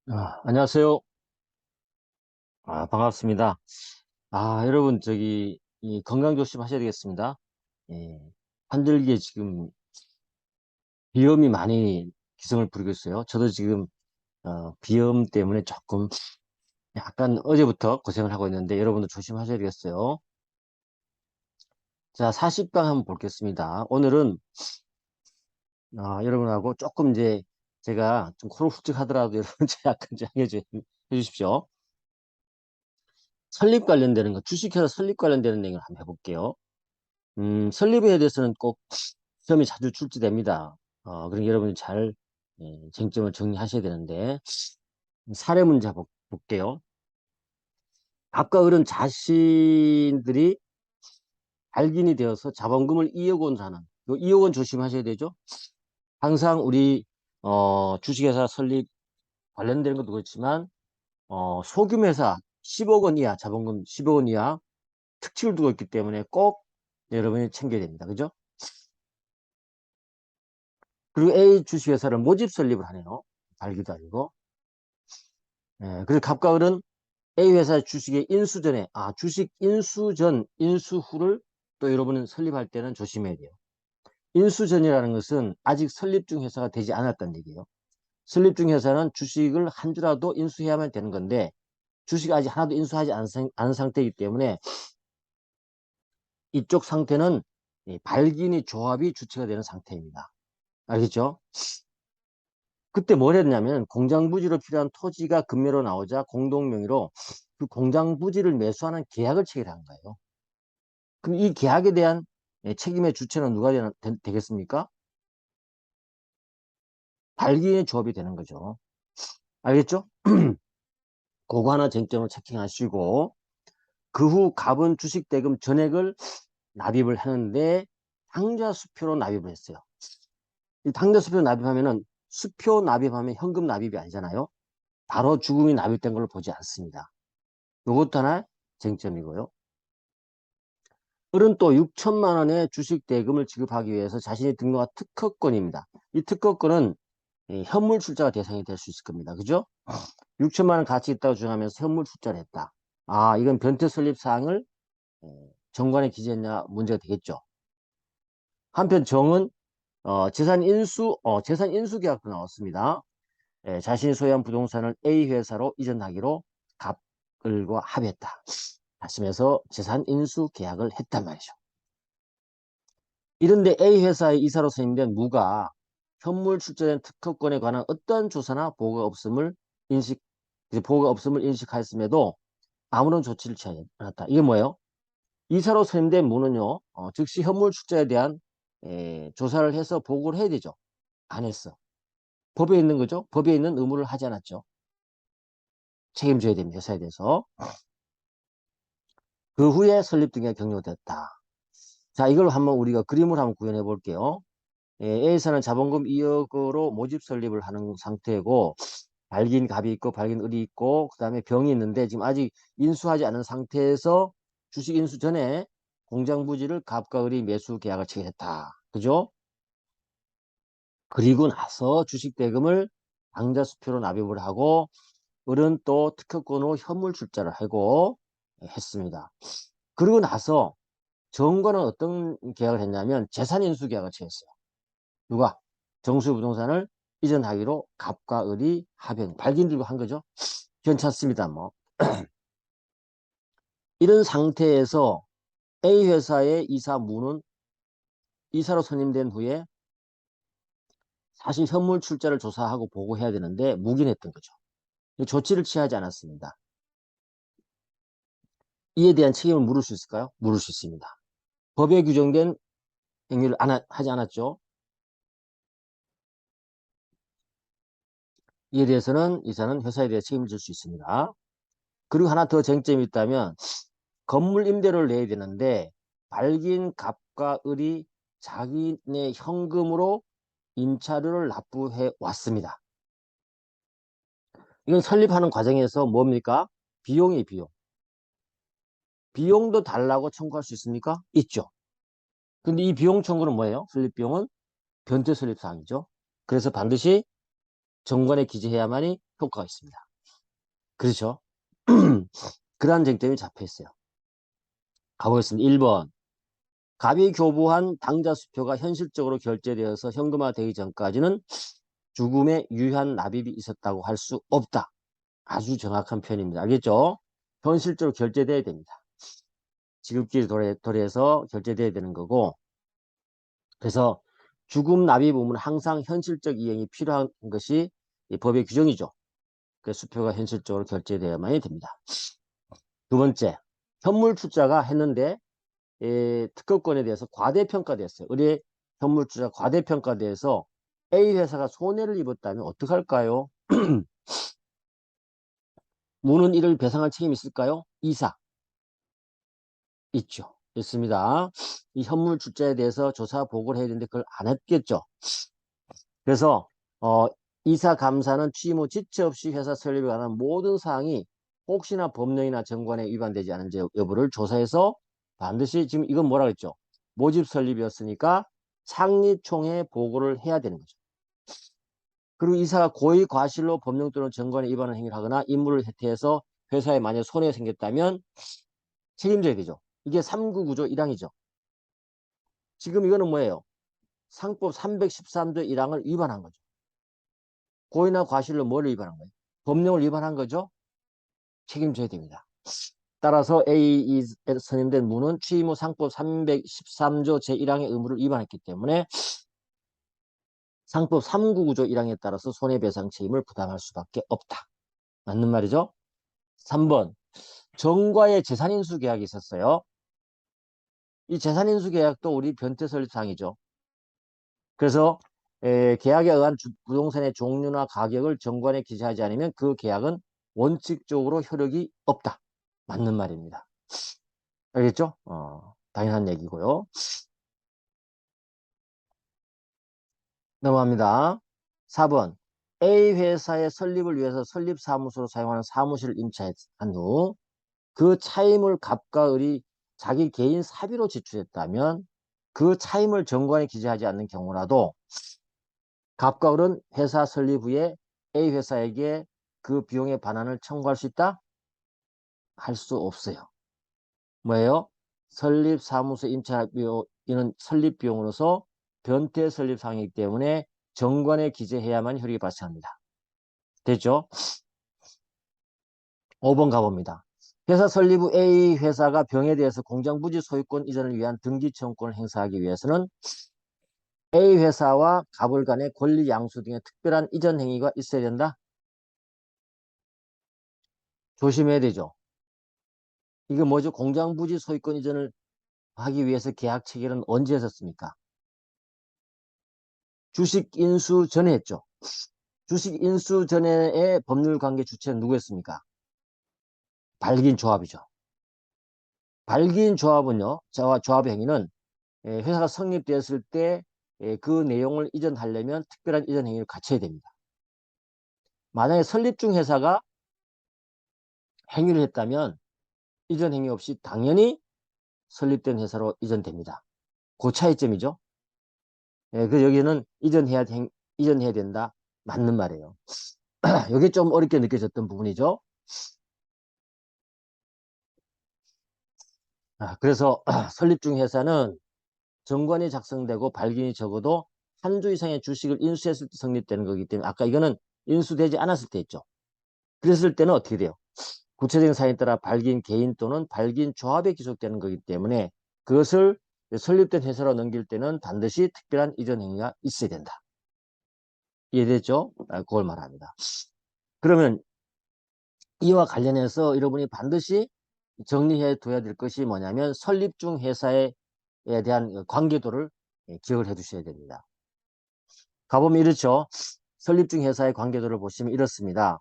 안녕하세요. 반갑습니다. 여러분, 이 건강 조심하셔야 되겠습니다. 예, 환절기에 지금 비염이 많이 기승을 부리고 있어요. 저도 지금, 비염 때문에 조금 약간 어제부터 고생을 하고 있는데 여러분도 조심하셔야 되겠어요. 자, 40강 한번 보겠습니다. 오늘은, 여러분하고 조금 이제 제가 좀 코를 훌쩍 하더라도 여러분 제 약간 좀 해주십시오. 설립 관련되는 거, 주식회사 설립 관련되는 내용을 한번 해볼게요. 설립에 대해서는 꼭 시험이 자주 출제됩니다. 그러니까 여러분이 잘 쟁점을 정리하셔야 되는데 사례 문제 볼게요. 각과 을은 자신들이 발견이 되어서 자본금을 2억 원을 하는, 2억 원 조심하셔야 되죠. 항상 우리 주식회사 설립 관련된 것도 그렇지만 소규모회사 10억 원 이하 자본금 10억 원 이하 특징을 두고 있기 때문에 꼭 여러분이 챙겨야 됩니다. 그죠? 그리고 A 주식회사를 모집 설립을 하네요. 달기도 아니고. 그래서 갑과 을은 A 회사의 주식의 인수 전에, 주식 인수 전, 인수 후를 또 여러분은 설립할 때는 조심해야 돼요. 인수 전이라는 것은 아직 설립 중 회사가 되지 않았다는 얘기예요. 설립 중 회사는 주식을 한 주라도 인수해야만 되는 건데, 주식 아직 하나도 인수하지 않은 상태이기 때문에 이쪽 상태는 이 발기인이 조합이 주체가 되는 상태입니다. 알겠죠? 그때 뭘 했냐면 공장 부지로 필요한 토지가 급매로 나오자 공동명의로 그 공장 부지를 매수하는 계약을 체결한 거예요. 그럼 이 계약에 대한 책임의 주체는 누가 되겠습니까? 발기인의 조합이 되는 거죠. 알겠죠? 그거 하나 쟁점을 체킹하시고 그 후 갑은 주식 대금 전액을 납입을 하는데 당좌 수표로 납입을 했어요. 이 당좌 수표 납입하면은 수표 납입하면 현금 납입이 아니잖아요. 바로 주금이 납입된 걸로 보지 않습니다. 이것도 하나 쟁점이고요. 을은 또 6천만 원의 주식 대금을 지급하기 위해서 자신이 등록한 특허권입니다. 이 특허권은 현물 출자가 대상이 될 수 있을 겁니다. 그죠? 6천만 원 가치 있다고 주장하면서 현물 출자를 했다. 이건 변태 설립 사항을 정관에 기재했냐 문제가 되겠죠. 한편 정은 재산 인수 계약도 나왔습니다. 자신이 소유한 부동산을 A 회사로 이전하기로 갑을과 합의했다. 다시면서 재산 인수 계약을 했단 말이죠. 이런데 A 회사의 이사로 선임된 무가 현물 출자된 특허권에 관한 어떠한 조사나 보고가 없음을 인식, 보고가 없음을 인식하였음에도 아무런 조치를 취하지 않았다. 이게 뭐예요? 이사로 선임된 무는요, 즉시 현물 출자에 대한 조사를 해서 보고를 해야 되죠. 안 했어. 법에 있는 거죠. 법에 있는 의무를 하지 않았죠. 책임져야 됩니다. 회사에 대해서. 그 후에 설립 등에 격려됐다. 자, 이걸 한번 우리가 그림을 한번 구현해 볼게요. A사는 자본금 2억으로 모집 설립을 하는 상태고 발긴 갑이 있고 발긴 을이 있고 그 다음에 병이 있는데 지금 아직 인수하지 않은 상태에서 주식 인수 전에 공장 부지를 갑과 을이 매수 계약을 체결했다. 그죠? 그리고 나서 주식 대금을 당좌 수표로 납입을 하고 을은 또 특허권으로 현물 출자를 하고 했습니다. 그리고 나서 정관은 어떤 계약을 했냐면 재산 인수 계약을 체결했어요. 누가? 정수부동산을 이전하기로 갑과 을이 합의, 발긴 들고 한 거죠. 괜찮습니다. 뭐 이런 상태에서 A 회사의 이사 무는 이사로 선임된 후에 사실 현물 출자를 조사하고 보고해야 되는데 묵인했던 거죠. 조치를 취하지 않았습니다. 이에 대한 책임을 물을 수 있을까요? 물을 수 있습니다. 법에 규정된 행위를 하지 않았죠. 이에 대해서는 이사는 회사에 대해 책임을 질 수 있습니다. 그리고 하나 더 쟁점이 있다면 건물 임대료를 내야 되는데 발긴 갑과 을이 자기네 현금으로 임차료를 납부해 왔습니다. 이건 설립하는 과정에서 뭡니까? 비용이 비용. 비용도 달라고 청구할 수 있습니까? 있죠. 근데 이 비용 청구는 뭐예요? 설립 비용은 변제 설립 사항이죠. 그래서 반드시 정관에 기재해야만이 효과가 있습니다. 그렇죠? 그러한 쟁점이 잡혀 있어요. 가보겠습니다. 1번. 갑이 교부한 당좌 수표가 현실적으로 결제되어서 현금화되기 전까지는 죽음에 유효한 납입이 있었다고 할 수 없다. 아주 정확한 표현입니다. 알겠죠? 현실적으로 결제돼야 됩니다. 지급기를 도래해서 결제돼야 되는 거고, 그래서 죽음 납입 의무는 항상 현실적 이행이 필요한 것이 이 법의 규정이죠. 그 수표가 현실적으로 결제되어야만이 됩니다. 두 번째, 현물 출자가 했는데 특허권에 대해서 과대평가됐어요. 의뢰 현물 출자 과대평가돼서 A 회사가 손해를 입었다면 어떡할까요? 무는 이를 배상할 책임이 있을까요? 이사 있죠. 있습니다. 이 현물 출자에 대해서 조사 보고를 해야 되는데 그걸 안 했겠죠. 그래서 이사 감사는 취임 후 지체 없이 회사 설립에 관한 모든 사항이 혹시나 법령이나 정관에 위반되지 않은지 여부를 조사해서 반드시, 지금 이건 뭐라고 했죠? 모집 설립이었으니까 창립총회에 보고를 해야 되는 거죠. 그리고 이사가 고의 과실로 법령 또는 정관에 위반하는 행위를 하거나 임무를 해태해서 회사에 만약 손해가 생겼다면 책임져야 되죠. 이게 3구 구조 1항이죠. 지금 이거는 뭐예요? 상법 313조 1항을 위반한 거죠. 고의나 과실로 뭐를 위반한 거예요? 법령을 위반한 거죠. 책임져야 됩니다. 따라서 A에 선임된 무는 취임 후 상법 313조 제1항의 의무를 위반했기 때문에 상법 3구 구조 1항에 따라서 손해배상 책임을 부담할 수밖에 없다. 맞는 말이죠? 3번. 정과의 재산인수 계약이 있었어요. 이 재산인수 계약도 우리 변태설립사항이죠. 그래서 계약에 의한 부동산의 종류나 가격을 정관에 기재하지 않으면 그 계약은 원칙적으로 효력이 없다. 맞는 말입니다. 알겠죠? 당연한 얘기고요. 넘어갑니다. 4번. A 회사의 설립을 위해서 설립사무소로 사용하는 사무실을 임차한 후 그 차임을 갑과 을이 자기 개인 사비로 지출했다면 그 차임을 정관에 기재하지 않는 경우라도 갑과 을은 회사 설립 후에 A 회사에게 그 비용의 반환을 청구할 수 있다? 할 수 없어요. 뭐예요? 설립사무소 임차비는 설립비용으로서 변태 설립사항이기 때문에 정관에 기재해야만 효력이 발생합니다. 됐죠? 5번 가봅니다. 회사 설립 후 A 회사가 병에 대해서 공장부지 소유권 이전을 위한 등기청구권을 행사하기 위해서는 A 회사와 갑을 간의 권리 양수 등의 특별한 이전 행위가 있어야 된다? 조심해야 되죠. 이게 뭐죠? 공장부지 소유권 이전을 하기 위해서 계약 체결은 언제 했었습니까? 주식 인수 전에 했죠. 주식 인수 전에의 법률 관계 주체는 누구였습니까? 발기인 조합이죠. 발기인 조합은요, 조합 행위는 회사가 성립되었을 때 그 내용을 이전하려면 특별한 이전 행위를 갖춰야 됩니다. 만약에 설립 중 회사가 행위를 했다면 이전 행위 없이 당연히 설립된 회사로 이전됩니다. 그 차이점이죠. 그 여기는 이전해야 된다. 맞는 말이에요. 이게 좀 어렵게 느껴졌던 부분이죠. 그래서 설립 중 회사는 정관이 작성되고 발기인이 적어도 한 주 이상의 주식을 인수했을 때 성립되는 거기 때문에 아까 이거는 인수되지 않았을 때 있죠. 그랬을 때는 어떻게 돼요? 구체적인 사항에 따라 발기인 개인 또는 발기인 조합에 기속되는 거기 때문에 그것을 설립된 회사로 넘길 때는 반드시 특별한 이전 행위가 있어야 된다. 이해됐죠? 그걸 말합니다. 그러면 이와 관련해서 여러분이 반드시 정리해 둬야 될 것이 뭐냐면 설립 중 회사에 대한 관계도를 기억을 해 두셔야 됩니다. 가보면 이렇죠. 설립 중 회사의 관계도를 보시면 이렇습니다.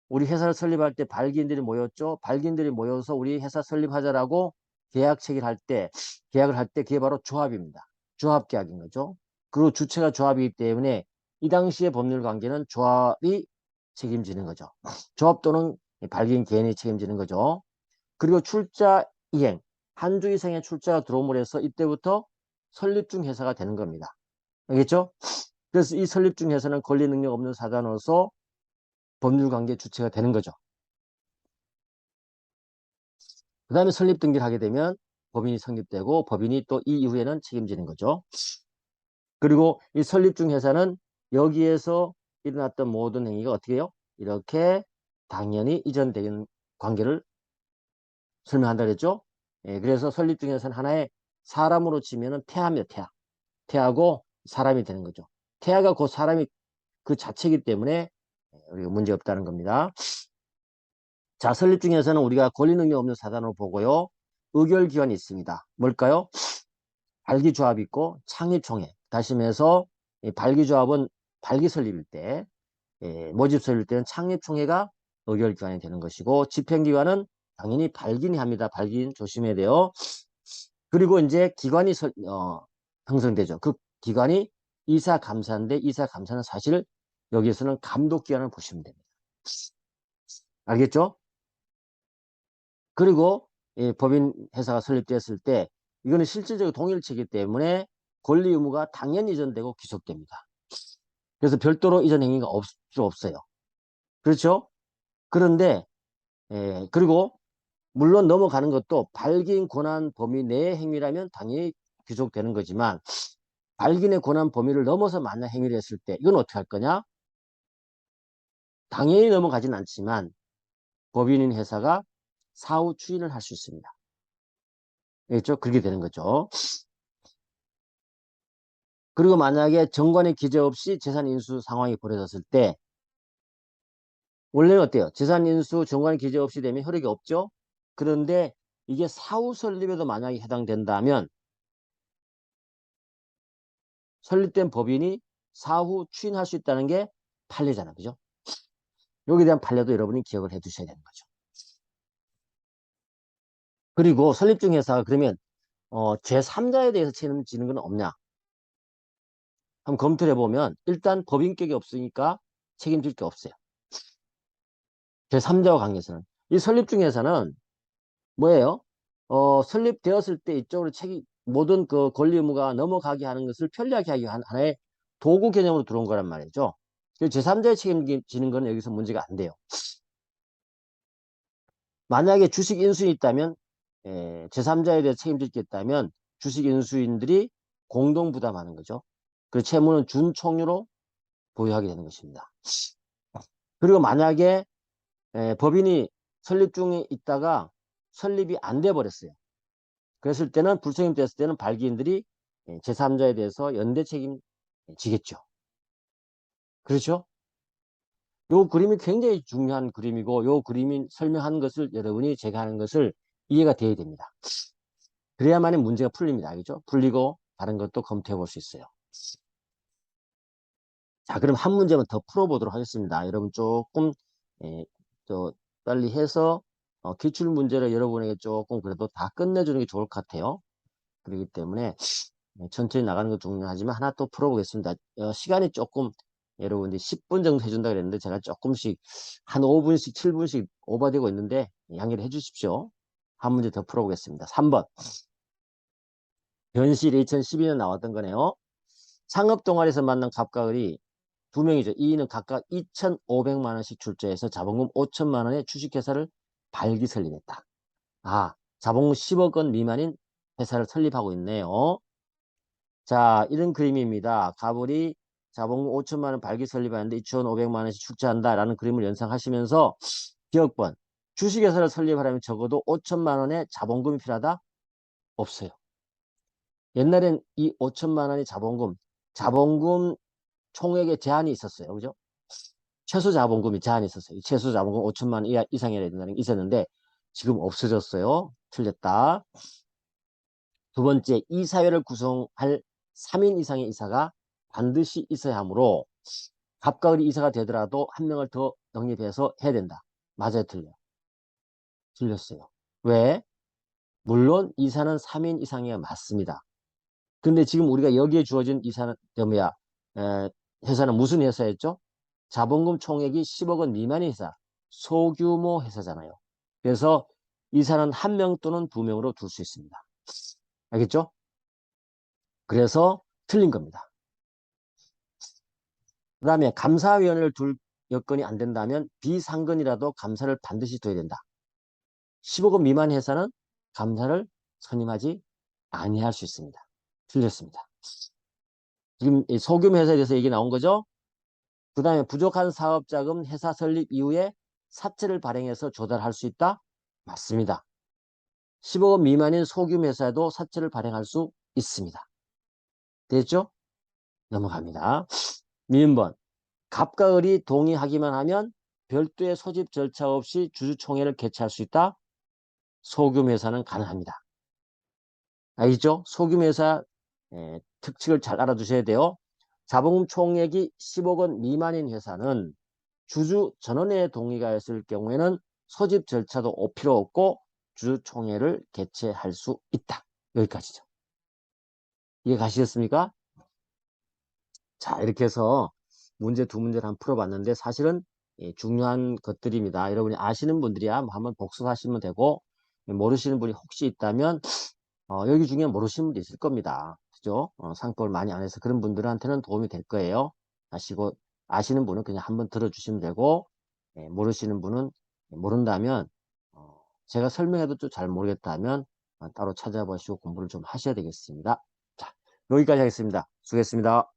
우리 회사를 설립할 때 발기인들이 모였죠. 발기인들이 모여서 우리 회사 설립하자라고 계약 체결할 때, 계약을 할 때 그게 바로 조합입니다. 조합계약인 거죠. 그리고 주체가 조합이기 때문에 이 당시의 법률 관계는 조합이 책임지는 거죠. 조합 또는 발기인 개인이 책임지는 거죠. 그리고 출자 이행, 한 주 이상의 출자가 들어옴으로 해서 이때부터 설립 중 회사가 되는 겁니다. 알겠죠? 그래서 이 설립중에서는 권리 능력 없는 사단으로서 법률관계 주체가 되는 거죠. 그 다음에 설립 등기를 하게 되면 법인이 성립되고 법인이 또 이 이후에는 책임지는 거죠. 그리고 이 설립중 회사는 여기에서 일어났던 모든 행위가 어떻게 해요? 이렇게 당연히 이전되는 관계를 설명한다 그랬죠? 예, 그래서 설립중 회사는 하나의 사람으로 치면은 태아입니다. 태아. 태아고 사람이 되는 거죠. 태아가 그 사람이 그 자체이기 때문에 우리가 문제 없다는 겁니다. 자, 설립 중에서는 우리가 권리 능력 없는 사단으로 보고요. 의결기관이 있습니다. 뭘까요? 발기조합이 있고 창립총회. 다시 말해서 발기조합은 발기 설립일 때, 모집 설립일 때는 창립총회가 의결기관이 되는 것이고 집행기관은 당연히 발기인이 합니다. 발기인 조심해야 돼요. 그리고 이제 기관이 형성되죠. 그 기관이 이사감사인데 이사감사는 사실 여기에서는 감독기관을 보시면 됩니다. 알겠죠? 그리고 법인 회사가 설립되었을 때 이거는 실질적으로 동일체이기 때문에 권리 의무가 당연히 이전되고 귀속됩니다. 그래서 별도로 이전 행위가 필요 없어요. 그렇죠? 그런데 그리고 물론 넘어가는 것도 발기인 권한 범위 내의 행위라면 당연히 귀속되는 거지만 발기인의 권한 범위를 넘어서 만약 행위를 했을 때 이건 어떻게 할 거냐? 당연히 넘어가진 않지만 법인인 회사가 사후 추인을 할 수 있습니다. 알겠죠? 그렇게 되는 거죠. 그리고 만약에 정관의 기재 없이 재산 인수 상황이 벌어졌을 때 원래는 어때요? 재산 인수 정관의 기재 없이 되면 효력이 없죠? 그런데 이게 사후 설립에도 만약에 해당된다면 설립된 법인이 사후 추인할 수 있다는 게 판례잖아요. 그죠? 여기에 대한 판례도 여러분이 기억을 해 두셔야 되는 거죠. 그리고 설립중 회사가 그러면 제3자에 대해서 책임지는 건 없냐? 한번 검토를 해보면 일단 법인격이 없으니까 책임질 게 없어요. 제3자와 관계에서는. 이 설립중 회사는 뭐예요? 설립되었을 때 이쪽으로 모든 그 권리 의무가 넘어가게 하는 것을 편리하게 하기 위한 하나의 도구 개념으로 들어온 거란 말이죠. 제3자의 책임지는 거는 여기서 문제가 안 돼요. 만약에 주식 인수인이 있다면 제3자에 대해 책임질 게 있다면 주식 인수인들이 공동 부담하는 거죠. 그 채무는 준총유로 보유하게 되는 것입니다. 그리고 만약에 법인이 설립 중에 있다가 설립이 안 돼 버렸어요. 그랬을 때는 불성립 됐을 때는 발기인들이 제3자에 대해서 연대 책임지겠죠. 그렇죠? 요 그림이 굉장히 중요한 그림이고 요 그림이 설명하는 것을 여러분이 제가 하는 것을 이해가 돼야 됩니다. 그래야만이 문제가 풀립니다. 알겠죠? 풀리고 다른 것도 검토해 볼 수 있어요. 자, 그럼 한 문제만 더 풀어보도록 하겠습니다. 여러분 조금 또 빨리 해서 기출 문제를 여러분에게 조금 그래도 다 끝내주는 게 좋을 것 같아요. 그렇기 때문에 천천히 나가는 것 중요하지만 하나 또 풀어보겠습니다. 시간이 조금 여러분들이 10분 정도 해준다 그랬는데 제가 조금씩 한 5분씩 7분씩 오버되고 있는데 양해를 해 주십시오. 한 문제 더 풀어보겠습니다. 3번 변실 2012년 나왔던 거네요. 창업 동아리에서 만난 갑과 을이 두 명이죠. 이인은 각각 2,500만 원씩 출자해서 자본금 5천만 원의 주식회사를 발기 설립했다. 아, 자본금 10억 원 미만인 회사를 설립하고 있네요. 자, 이런 그림입니다. 갑을이 자본금 5천만 원 발기 설립하는데 2,500만 원씩 출자한다라는 그림을 연상하시면서 기억번 주식회사를 설립하려면 적어도 5천만 원의 자본금이 필요하다? 없어요. 옛날엔 이 5천만 원의 자본금 총액에 제한이 있었어요. 그죠? 최소 자본금이 제한이 있었어요. 최소 자본금 5천만 원 이상이어야 된다는 게 있었는데 지금 없어졌어요. 틀렸다. 두 번째, 이사회를 구성할 3인 이상의 이사가 반드시 있어야 하므로 갑과 을이 이사가 되더라도 한 명을 더 영입해서 해야 된다. 맞아요, 틀려요? 틀렸어요. 왜? 물론 이사는 3인 이상이야 맞습니다. 근데 지금 우리가 여기에 주어진 이사는 뭐야? 회사는 무슨 회사였죠? 자본금 총액이 10억 원 미만의 회사, 소규모 회사잖아요. 그래서 이사는 한 명 또는 두 명으로 둘 수 있습니다. 알겠죠? 그래서 틀린 겁니다. 그 다음에 감사위원회를 둘 여건이 안 된다면 비상근이라도 감사를 반드시 둬야 된다. 15억 원 미만 회사는 감사를 선임하지 아니할 수 있습니다. 틀렸습니다. 지금 소규모 회사에 대해서 얘기 나온 거죠. 그 다음에 부족한 사업자금 회사 설립 이후에 사채를 발행해서 조달할 수 있다. 맞습니다. 15억 원 미만인 소규모 회사에도 사채를 발행할 수 있습니다. 됐죠? 넘어갑니다. 미음번 갑과 을이 동의하기만 하면 별도의 소집 절차 없이 주주총회를 개최할 수 있다. 소규모 회사는 가능합니다. 알겠죠? 소규모 회사 특징을 잘 알아두셔야 돼요. 자본 총액이 10억 원 미만인 회사는 주주 전원의 동의가 있을 경우에는 소집 절차도 필요 없고 주주총회를 개최할 수 있다. 여기까지죠. 이해 가시겠습니까? 자, 이렇게 해서 문제 두 문제를 한번 풀어봤는데 사실은 중요한 것들입니다. 여러분이 아시는 분들이야 뭐 한번 복습하시면 되고 모르시는 분이 혹시 있다면 여기 중에 모르시는 분도 있을 겁니다. 그죠? 상법을 많이 안 해서 그런 분들한테는 도움이 될 거예요. 아시는 분은 그냥 한번 들어주시면 되고 모르시는 분은 모른다면 제가 설명해도 좀 잘 모르겠다면 따로 찾아보시고 공부를 좀 하셔야 되겠습니다. 자, 여기까지 하겠습니다. 수고했습니다.